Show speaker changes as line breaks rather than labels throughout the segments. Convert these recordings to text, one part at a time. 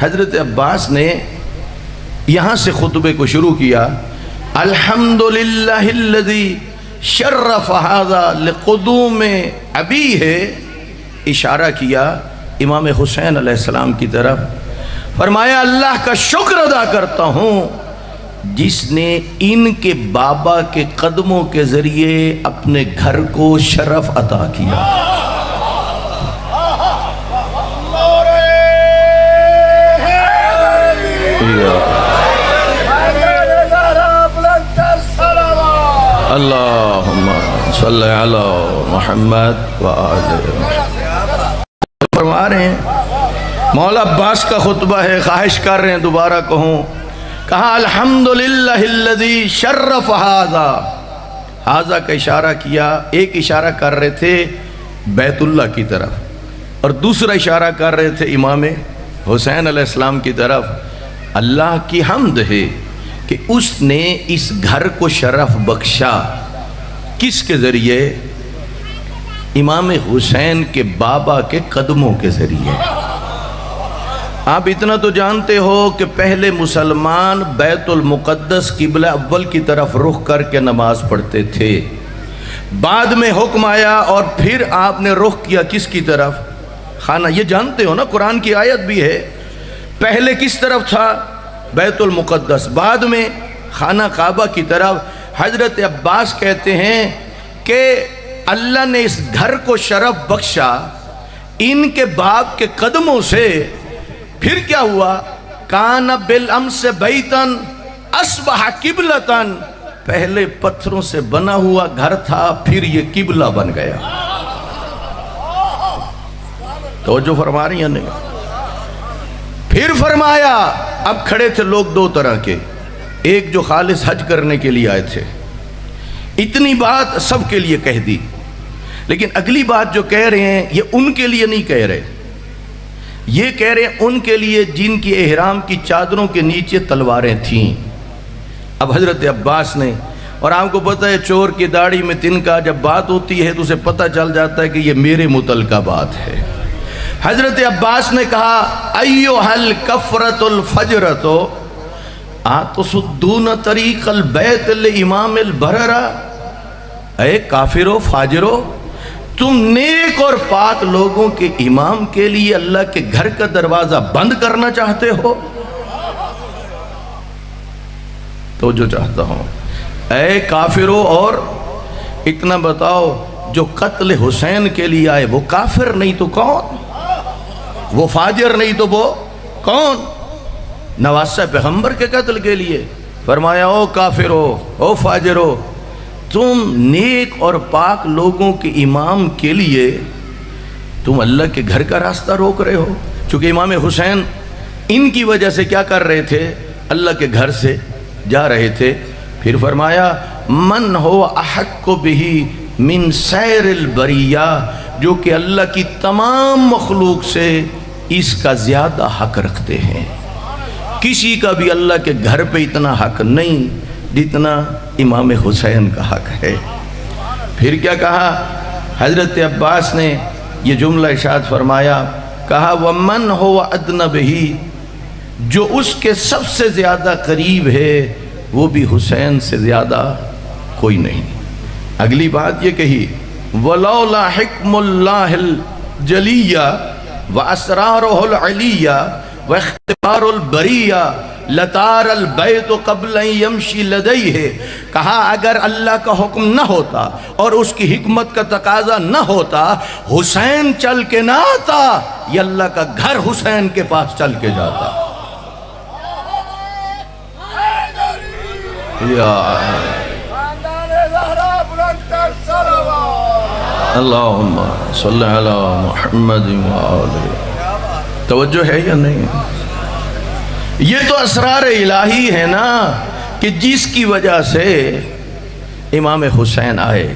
حضرت عباس نے یہاں سے خطبے کو شروع کیا، الحمدللہ الذی شرف ھذا لقدوم ابیہ، اشارہ کیا امام حسین علیہ السلام کی طرف، فرمایا اللہ کا شکر ادا کرتا ہوں جس نے ان کے بابا کے قدموں کے ذریعے اپنے گھر کو شرف عطا کیا۔ اللہم صلی علی محمد وآلہ محمد۔ فرما رہے ہیں مولا عباس کا خطبہ ہے، خواہش کر رہے ہیں دوبارہ کہوں، کہا الحمدللہ الذی شرف ھذا، ھذا کا اشارہ کیا، ایک اشارہ کر رہے تھے بیت اللہ کی طرف اور دوسرا اشارہ کر رہے تھے امام حسین علیہ السلام کی طرف۔ اللہ کی حمد ہے کہ اس نے اس گھر کو شرف بخشا، کس کے ذریعے؟ امام حسین کے بابا کے قدموں کے ذریعے۔ آپ اتنا تو جانتے ہو کہ پہلے مسلمان بیت المقدس قبلہ اول کی طرف رخ کر کے نماز پڑھتے تھے، بعد میں حکم آیا اور پھر آپ نے رخ کیا کس کی طرف؟ خانہ، یہ جانتے ہو نا، قرآن کی آیت بھی ہے، پہلے کس طرف تھا؟ بیت المقدس، بعد میں خانہ کعبہ کی طرف۔ حضرت عباس کہتے ہیں کہ اللہ نے اس گھر کو شرف بخشا ان کے باپ کے قدموں سے۔ پھر کیا ہوا؟ کان بالامس بیتن اصبح قبلتن، پہلے پتھروں سے بنا ہوا گھر تھا، پھر یہ قبلہ بن گیا۔ توجہ فرما رہی ہیں نہیں؟ پھر فرمایا، اب کھڑے تھے لوگ دو طرح کے، ایک جو خالص حج کرنے کے لیے آئے تھے، اتنی بات سب کے لیے کہہ دی، لیکن اگلی بات جو کہہ رہے ہیں یہ ان کے لیے نہیں کہہ رہے، یہ کہہ رہے ہیں ان کے لیے جن کی احرام کی چادروں کے نیچے تلواریں تھیں۔ اب حضرت عباس نے، اور آپ کو پتہ ہے چور کی داڑھی میں تنکا، جب بات ہوتی ہے تو اسے پتہ چل جاتا ہے کہ یہ میرے متعلقہ بات ہے۔ حضرت عباس نے کہا ایوہ الکفرۃ الفجرۃ آتصدون طریق البیت لامام البررہ، اے کافرو فاجرو، تم نیک اور پاک لوگوں کے امام کے لیے اللہ کے گھر کا دروازہ بند کرنا چاہتے ہو؟ تو جو چاہتا ہوں، اے کافرو، اور اتنا بتاؤ جو قتل حسین کے لیے آئے وہ کافر نہیں تو کون؟ وہ فاجر نہیں تو وہ کون؟ نواسہ پیغمبر کے قتل کے لیے فرمایا او کافرو، او فاجرو، تم نیک اور پاک لوگوں کے امام کے لیے تم اللہ کے گھر کا راستہ روک رہے ہو۔ چونکہ امام حسین ان کی وجہ سے کیا کر رہے تھے؟ اللہ کے گھر سے جا رہے تھے۔ پھر فرمایا من ہو احق بہ من سیر البریہ، جو کہ اللہ کی تمام مخلوق سے اس کا زیادہ حق رکھتے ہیں۔ کسی کا بھی اللہ کے گھر پہ اتنا حق نہیں جتنا امام حسین کا حق ہے۔ پھر کیا کہا حضرت عباس نے؟ یہ جملہ ارشاد فرمایا، کہا وَمَنْ هُوَ أَدْنَ بِهِ، جو اس کے سب سے زیادہ قریب ہے وہ بھی حسین سے زیادہ کوئی نہیں۔ اگلی بات یہ کہی وَلَوْلَا حِكْمُ اللَّهِ الْجَلِيَّةِ وَأَسْرَارُهُ الْعَلِيَّةِ وَاخْتِبَارُ الْبَرِيَّةِ لَتَارَ الْبَيْتُ قَبْلَ أَن يَمْشِي لَدَيْهِ، کہا اگر اللہ کا حکم نہ ہوتا اور اس کی حکمت کا تقاضا نہ ہوتا، حسین چل کے نہ آتا، یہ اللہ کا گھر حسین کے پاس چل کے جاتا۔ یا اللہم صلی علی محمد وآلہ۔ توجہ ہے یا نہیں؟ یہ تو اسرار الہی ہے نا، کہ جس کی وجہ سے امام حسین آئے،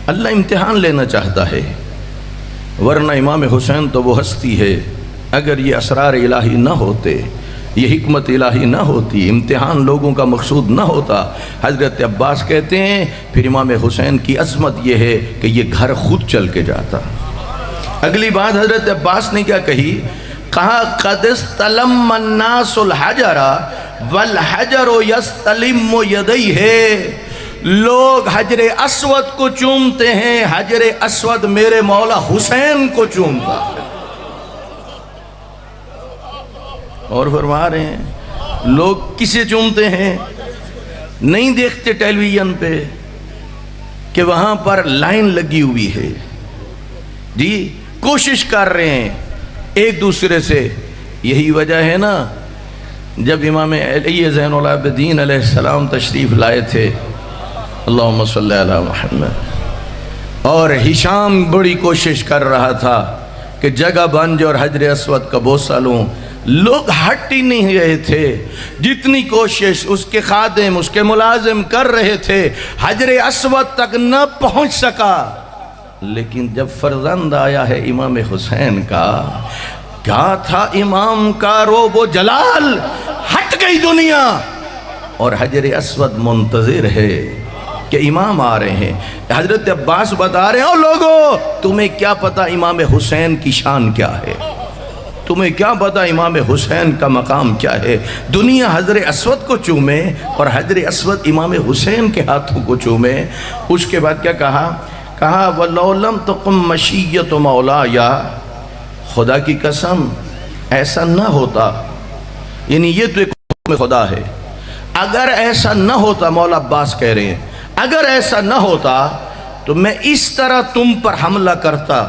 اللہ امتحان لینا چاہتا ہے، ورنہ امام حسین تو وہ ہستی ہے، اگر یہ اسرار الہی نہ ہوتے، یہ حکمت الہی نہ ہوتی، امتحان لوگوں کا مقصود نہ ہوتا، حضرت عباس کہتے ہیں پھر امام حسین کی عظمت یہ ہے کہ یہ گھر خود چل کے جاتا۔ اگلی بات حضرت عباس نے کیا کہی؟ کہا قد استلم الناس الحجر والحجر یستلم یدیہ، لوگ حجر اسود کو چومتے ہیں، حجر اسود میرے مولا حسین کو چومتا ہے۔ اور فرما رہے ہیں لوگ کسے چومتے ہیں؟ نہیں دیکھتے ٹیلی ویژن پہ کہ وہاں پر لائن لگی ہوئی ہے، جی کوشش کر رہے ہیں ایک دوسرے سے۔ یہی وجہ ہے نا جب امام علی زین العابدین علیہ السلام تشریف لائے تھے، اللہم صلی علی محمد، اور ہشام بڑی کوشش کر رہا تھا کہ جگہ بن جائے اور حجر اسود کا بوسہ لوں، لوگ ہٹ ہی نہیں رہے تھے۔ جتنی کوشش اس کے خادم اس کے ملازم کر رہے تھے حجر اسود تک نہ پہنچ سکا۔ لیکن جب فرزند آیا ہے امام حسین کا، کیا تھا امام کا روب و جلال، ہٹ گئی دنیا اور حجر اسود منتظر ہے کہ امام آ رہے ہیں۔ حضرت عباس بتا رہے ہیں، او لوگو تمہیں کیا پتا امام حسین کی شان کیا ہے، تمہیں کیا پتا امام حسین کا مقام کیا ہے؟ دنیا حجر اسود کو چومے اور حجر اسود امام حسین کے ہاتھوں کو چومے۔ اس کے بعد کیا کہا؟ کہا وَلَوْ لَمْ تَقُمْ مَشِيَّةُ مَوْلَايَ، خدا کی قسم ایسا نہ ہوتا، یعنی یہ تو ایک حکم خدا ہے، اگر ایسا نہ ہوتا، مولا عباس کہہ رہے ہیں اگر ایسا نہ ہوتا تو میں اس طرح تم پر حملہ کرتا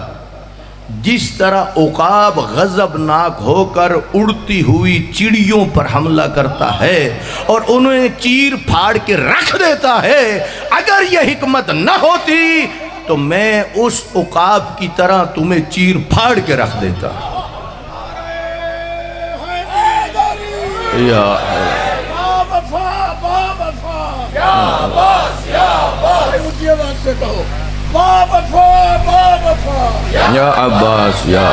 جس طرح عقاب غضبناک ہو کر اڑتی ہوئی چڑیوں پر حملہ کرتا ہے اور انہیں چیر پھاڑ کے رکھ دیتا ہے۔ اگر یہ حکمت نہ ہوتی تو میں اس عقاب کی طرح تمہیں چیر پھاڑ کے رکھ دیتا۔ یا یا عباس یا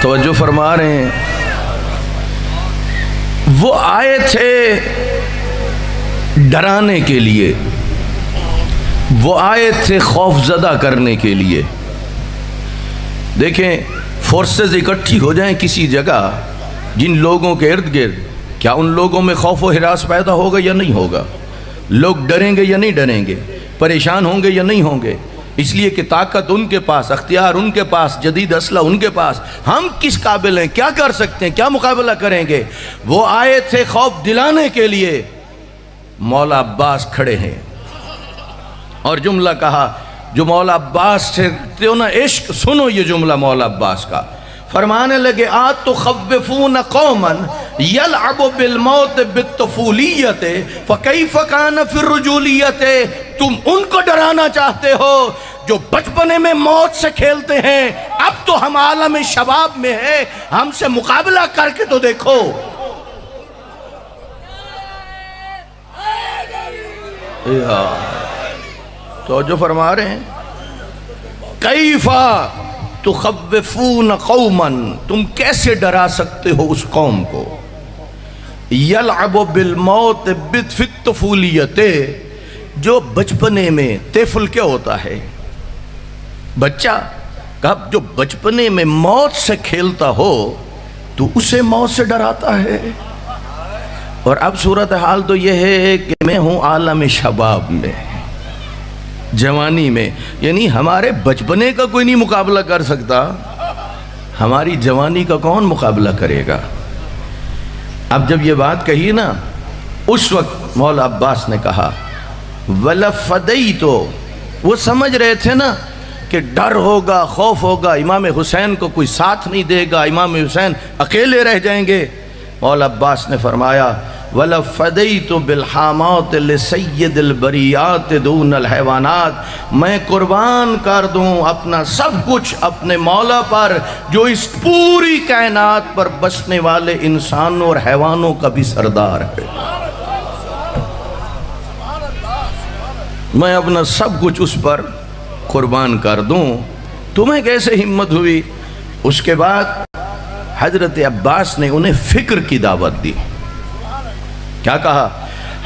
توجہ فرما رہے ہیں، وہ آئے تھے ڈرانے کے لیے، وہ آئے تھے خوف زدہ کرنے کے لیے۔ دیکھیں فورسز اکٹھی ہو جائیں کسی جگہ جن لوگوں کے ارد گرد، کیا ان لوگوں میں خوف و ہراس پیدا ہوگا یا نہیں ہوگا؟ لوگ ڈریں گے یا نہیں ڈریں گے؟ پریشان ہوں گے یا نہیں ہوں گے؟ اس لیے کہ طاقت ان کے پاس، اختیار ان کے پاس، جدید اسلحہ ان کے پاس، ہم کس قابل ہیں؟ کیا کر سکتے ہیں؟ کیا مقابلہ کریں گے؟ وہ آئے تھے خوف دلانے کے لیے۔ مولا عباس کھڑے ہیں اور جملہ کہا جو مولا عباس سے نا عشق، سنو یہ جملہ مولا عباس کا، فرمانے لگے آتخوفون قوما یلعب بالموت بالطفولیت فکیف کان فی الرجولیت، تم ان کو ڈرانا چاہتے ہو جو بچپنے میں موت سے کھیلتے ہیں، اب تو ہم عالم شباب میں ہیں، ہم سے مقابلہ کر کے تو دیکھو۔ توجہ فرما رہے ہیں، کیفا تخوفون قوما، تم کیسے ڈرا سکتے ہو اس قوم کو، یلعب بالموت فی الطفولیت، جو بچپنے میں، طفل کیا ہوتا ہے؟ بچہ، کہا جو بچپنے میں موت سے کھیلتا ہو تو اسے موت سے ڈراتا ہے۔ اور اب صورتحال تو یہ ہے کہ میں ہوں عالم شباب میں، جوانی میں، یعنی ہمارے بچپنے کا کوئی نہیں مقابلہ کر سکتا، ہماری جوانی کا کون مقابلہ کرے گا؟ اب جب یہ بات کہی نا، اس وقت مولا عباس نے کہا وَلَفَدَيْتُ، وہ سمجھ رہے تھے نا کہ ڈر ہوگا، خوف ہوگا، امام حسین کو کوئی ساتھ نہیں دے گا، امام حسین اکیلے رہ جائیں گے۔ مولا عباس نے فرمایا وَلَفَدَيْتُ بِالْحَامَاتِ لِسَيِّدِ الْبَرِيَّاتِ دُونَ الْحَيْوَانَاتِ، میں قربان کر دوں اپنا سب کچھ اپنے مولا پر جو اس پوری کائنات پر بسنے والے انسانوں اور حیوانوں کا بھی سردار ہے، میں اپنا سب کچھ اس پر قربان کر دوں۔ تمہیں کیسے ہمت ہوئی؟ اس کے بعد حضرت عباس نے انہیں فکر کی دعوت دی۔ کیا کہا؟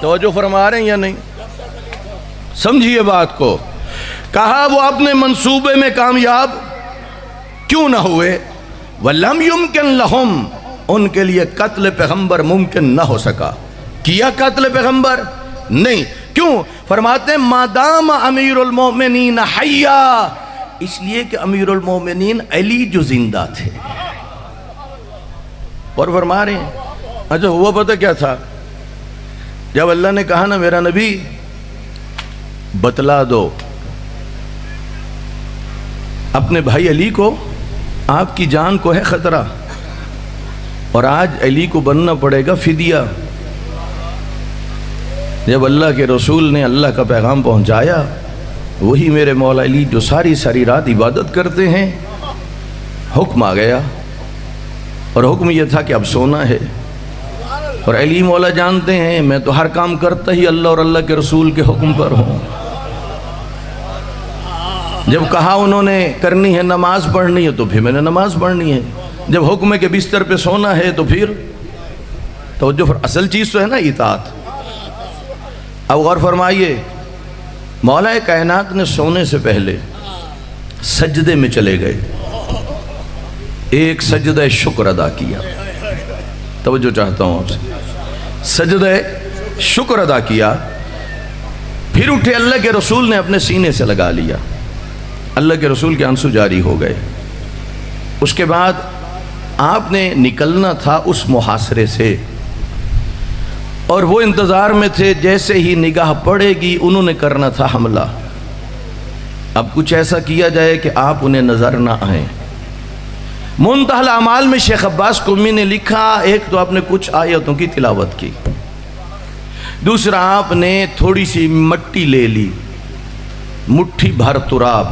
توجہ فرما رہے ہیں یا نہیں؟ سمجھیے بات کو. کہا وہ اپنے منصوبے میں کامیاب کیوں نہ ہوئے. وَلَمْ يُمْكِنْ لَهُمْ ان کے لیے قتل پیغمبر ممکن نہ ہو سکا. کیا قتل پیغمبر؟ نہیں. کیوں؟ فرماتے ہیں مادام امیر المومنین حیا، اس لیے کہ امیر المومنین علی جو زندہ تھے. اور فرما رہے ہیں اچھا ہوا پتہ کیا تھا؟ جب اللہ نے کہا نا میرا نبی بتلا دو اپنے بھائی علی کو، آپ کی جان کو ہے خطرہ، اور آج علی کو بننا پڑے گا فدیہ. جب اللہ کے رسول نے اللہ کا پیغام پہنچایا، وہی میرے مولا علی جو ساری ساری رات عبادت کرتے ہیں، حکم آ گیا، اور حکم یہ تھا کہ اب سونا ہے. اور علی مولا جانتے ہیں میں تو ہر کام کرتا ہی اللہ اور اللہ کے رسول کے حکم پر ہوں. جب کہا انہوں نے کرنی ہے نماز پڑھنی ہے تو پھر میں نے نماز پڑھنی ہے. جب حکم ہے کہ بستر پہ سونا ہے تو پھر توجہ اصل چیز تو ہے نا اطاعت. اب غور فرمائیے، مولا کائنات نے سونے سے پہلے سجدے میں چلے گئے، ایک سجدہ شکر ادا کیا. توجہ چاہتا ہوں آپ سے. سجدہ شکر ادا کیا، پھر اٹھے، اللہ کے رسول نے اپنے سینے سے لگا لیا. اللہ کے رسول کے آنسو جاری ہو گئے. اس کے بعد آپ نے نکلنا تھا اس محاصرے سے، اور وہ انتظار میں تھے جیسے ہی نگاہ پڑے گی انہوں نے کرنا تھا حملہ. اب کچھ ایسا کیا جائے کہ آپ انہیں نظر نہ آئیں. منتہی الاعمال میں شیخ عباس قمی نے لکھا، ایک تو آپ نے کچھ آیتوں کی تلاوت کی، دوسرا آپ نے تھوڑی سی مٹی لے لی، مٹھی بھر تراب.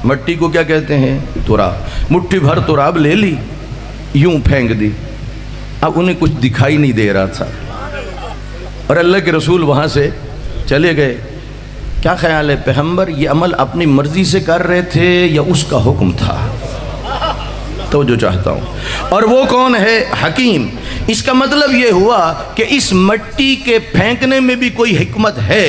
مٹی کو کیا کہتے ہیں؟ تراب. مٹھی بھر تراب لے لی، یوں پھینک دی. اب انہیں کچھ دکھائی نہیں دے رہا تھا، اور اللہ کے رسول وہاں سے چلے گئے. کیا خیال ہے پیغمبر یہ عمل اپنی مرضی سے کر رہے تھے یا اس کا حکم تھا؟ توجہ چاہتا ہوں. اور وہ کون ہے؟ حکیم. اس کا مطلب یہ ہوا کہ اس مٹی کے پھینکنے میں بھی کوئی حکمت ہے.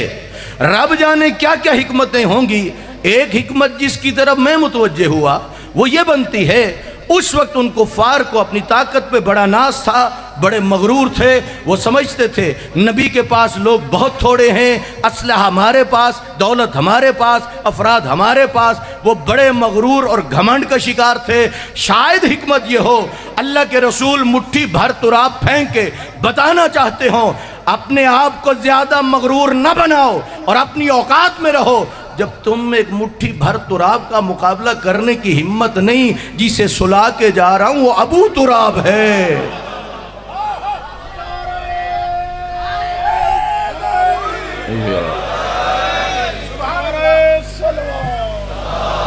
رب جانے کیا کیا حکمتیں ہوں گی. ایک حکمت جس کی طرف میں متوجہ ہوا وہ یہ بنتی ہے، اس وقت ان کفار کو اپنی طاقت پہ بڑا ناز تھا، بڑے مغرور تھے. وہ سمجھتے تھے نبی کے پاس لوگ بہت تھوڑے ہیں، اسلحہ ہمارے پاس، دولت ہمارے پاس، افراد ہمارے پاس. وہ بڑے مغرور اور گھمنڈ کا شکار تھے. شاید حکمت یہ ہو اللہ کے رسول مٹھی بھر تراب پھینک کے بتانا چاہتے ہوں اپنے آپ کو زیادہ مغرور نہ بناؤ اور اپنی اوقات میں رہو. جب تم میں ایک مٹھی بھر تراب کا مقابلہ کرنے کی ہمت نہیں، جسے سلا کے جا رہا ہوں وہ ابو تراب ہے.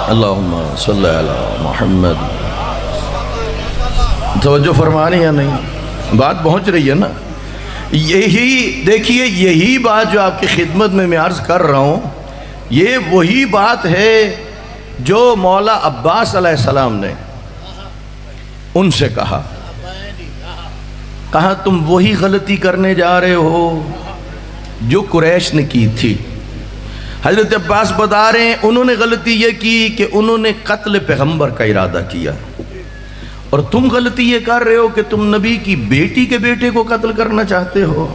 اللہم صلی علی محمد. توجہ فرمانی یا نہیں؟ بات پہنچ رہی ہے نا. یہی دیکھیے، یہی بات جو آپ کی خدمت میں عرض کر رہا ہوں، یہ وہی بات ہے جو مولا عباس علیہ السلام نے ان سے کہا تم وہی غلطی کرنے جا رہے ہو جو قریش نے کی تھی. حضرت عباس بتا رہے ہیں انہوں نے غلطی یہ کی کہ انہوں نے قتل پیغمبر کا ارادہ کیا، اور تم غلطی یہ کر رہے ہو کہ تم نبی کی بیٹی کے بیٹے کو قتل کرنا چاہتے ہو.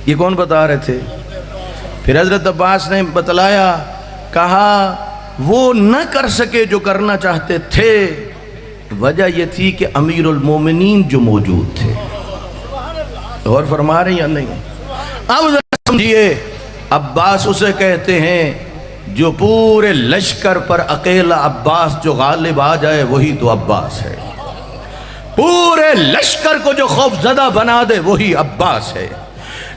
یہ کون بتا رہے تھے؟ پھر حضرت عباس نے بتلایا، کہا وہ نہ کر سکے جو کرنا چاہتے تھے. وجہ یہ تھی کہ امیر المومنین جو موجود تھے. غور فرما رہے ہیں یا نہیں؟ اب ذرا سمجھیے، عباس اسے کہتے ہیں جو پورے لشکر پر اکیلا عباس جو غالب آ جائے وہی تو عباس ہے. پورے لشکر کو جو خوف زدہ بنا دے وہی عباس ہے.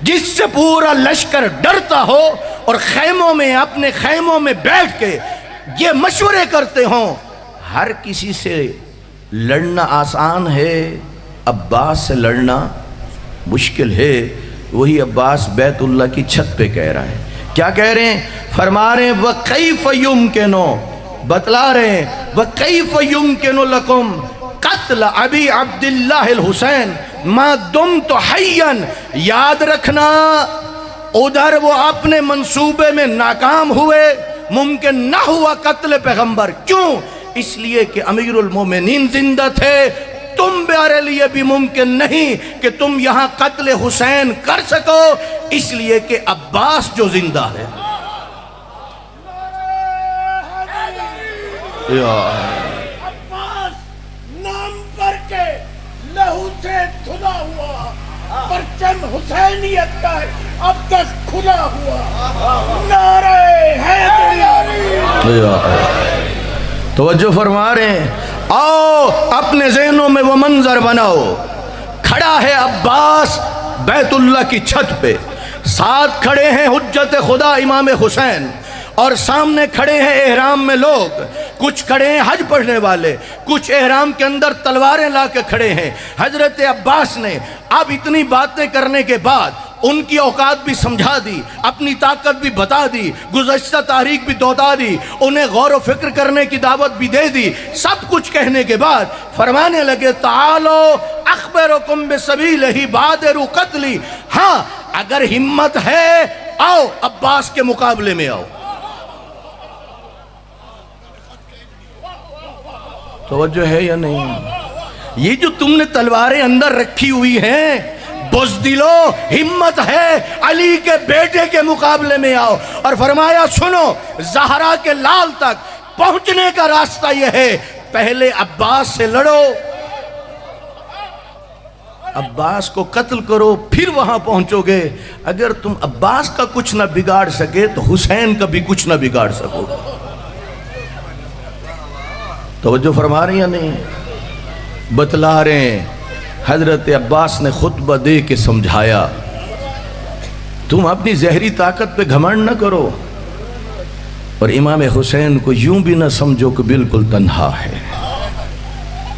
جس سے پورا لشکر ڈرتا ہو اور خیموں میں اپنے خیموں میں بیٹھ کے یہ مشورے کرتے ہوں. ہر کسی سے لڑنا آسان ہے، عباس سے لڑنا مشکل ہے. وہی عباس بیت اللہ کی چھت پہ کہہ رہا ہے. کیا کہہ رہے ہیں؟ فرما رہے ہیں وَكَيْفَ يُمْكِنُ، بتلا رہے ہیں وَكَيْفَ يُمْكِنُ لَكُمْ قتل ابی عبداللہ الحسین ما دمت حیاً. یاد رکھنا ادھر وہ اپنے منصوبے میں ناکام ہوئے، ممکن نہ ہوا قتل پیغمبر. کیوں؟ اس لیے کہ امیر المومنین زندہ تھے. تم میرے لیے بھی ممکن نہیں کہ تم یہاں قتل حسین کر سکو، اس لیے کہ عباس جو زندہ ہے.
عباس نام پر کے لہو سے دھلا ہوا، پرچم حسینیت کا ہے اب تک کھلا ہوا. نعرہ حیدری.
توجہ فرما رہے ہیں. آؤ اپنے ذہنوں میں وہ منظر بناؤ. کھڑا ہے عباس بیت اللہ کی چھت پہ، ساتھ کھڑے ہیں حجت خدا امام حسین، اور سامنے کھڑے ہیں احرام میں لوگ. کچھ کھڑے ہیں حج پڑھنے والے، کچھ احرام کے اندر تلواریں لا کے کھڑے ہیں. حضرت عباس نے اب اتنی باتیں کرنے کے بعد ان کی اوقات بھی سمجھا دی، اپنی طاقت بھی بتا دی، گزشتہ تاریخ بھی دوہرا دی، انہیں غور و فکر کرنے کی دعوت بھی دے دی. سب کچھ کہنے کے بعد فرمانے لگے تعالو اخبرکم بسبیلہ بادر قتلی. ہاں اگر ہمت ہے آؤ عباس کے مقابلے میں آؤ. توجہ ہے یا نہیں؟ یہ جو تم نے تلواریں اندر رکھی ہوئی ہیں، بزدلو ہمت ہے علی کے بیٹے کے مقابلے میں آؤ. اور فرمایا سنو، زہرا کے لال تک پہنچنے کا راستہ یہ ہے، پہلے عباس سے لڑو، عباس کو قتل کرو، پھر وہاں پہنچو گے. اگر تم عباس کا کچھ نہ بگاڑ سکے تو حسین کا بھی کچھ نہ بگاڑ سکو. توجہ فرما رہی ہیں نہیں؟ بتلا رہے ہیں. حضرت عباس نے خطبہ دے کے سمجھایا تم اپنی زہری طاقت پہ گھمنڈ نہ کرو، اور امام حسین کو یوں بھی نہ سمجھو کہ بالکل تنہا ہے.